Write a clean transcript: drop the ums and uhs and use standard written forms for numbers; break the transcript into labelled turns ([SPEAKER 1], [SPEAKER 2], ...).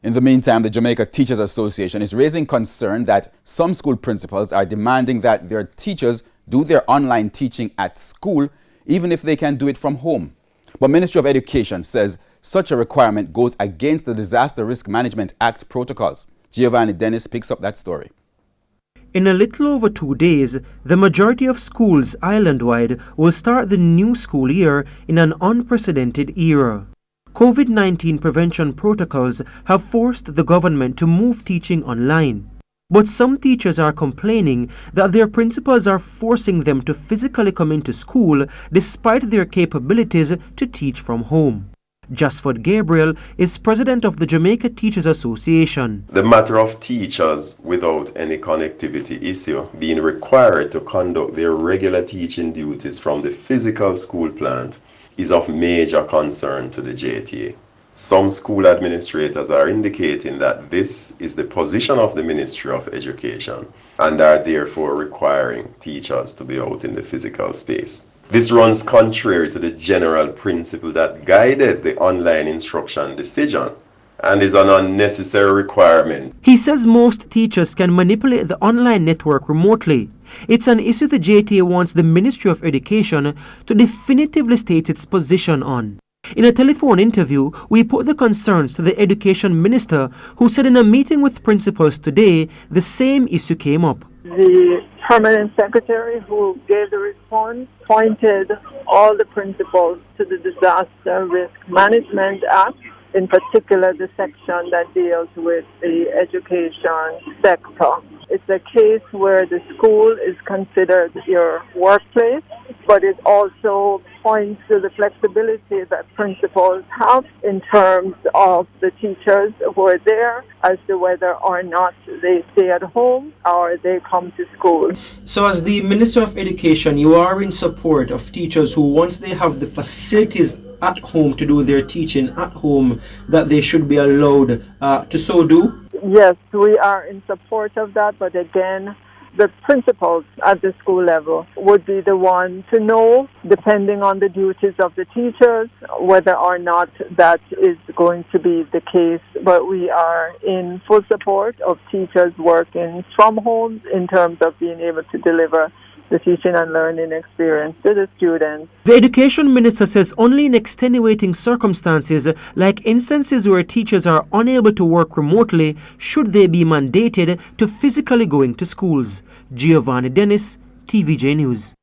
[SPEAKER 1] In the meantime, the Jamaica Teachers Association is raising concern that some school principals are demanding that their teachers do their online teaching at school, even if they can do it from home. But Ministry of Education says such a requirement goes against the Disaster Risk Management Act protocols. Giovanni Dennis picks up that story.
[SPEAKER 2] In a little over 2 days, the majority of schools island-wide will start the new school year in an unprecedented era. COVID-19 prevention protocols have forced the government to move teaching online. But some teachers are complaining that their principals are forcing them to physically come into school despite their capabilities to teach from home. Jasford Gabriel is president of the Jamaica Teachers Association.
[SPEAKER 3] The matter of teachers without any connectivity issue being required to conduct their regular teaching duties from the physical school plant is of major concern to the JTA. Some school administrators are indicating that this is the position of the Ministry of Education and are therefore requiring teachers to be out in the physical space. This runs contrary to the general principle that guided the online instruction decision and is an unnecessary requirement.
[SPEAKER 2] He says most teachers can manipulate the online network remotely. It's an issue the JTA wants the Ministry of Education to definitively state its position on. In a telephone interview, we put the concerns to the Education Minister, who said in a meeting with principals today, the same issue came up.
[SPEAKER 4] The permanent secretary who gave the response pointed all the principals to the Disaster Risk Management Act, in particular the section that deals with the education sector. It's a case where the school is considered your workplace, but it also points to the flexibility that principals have in terms of the teachers who are there as to whether or not they stay at home or they come to school.
[SPEAKER 2] So as the Minister of Education, you are in support of teachers who, once they have the facilities at home to do their teaching at home, that they should be allowed to so do?
[SPEAKER 4] Yes, we are in support of that, but again, the principals at the school level would be the one to know, depending on the duties of the teachers, whether or not that is going to be the case. But we are in full support of teachers working from home in terms of being able to deliver the teaching and learning experience to the students.
[SPEAKER 2] The Education Minister says only in extenuating circumstances, like instances where teachers are unable to work remotely, should they be mandated to physically go into schools. Giovanni Dennis, TVJ News.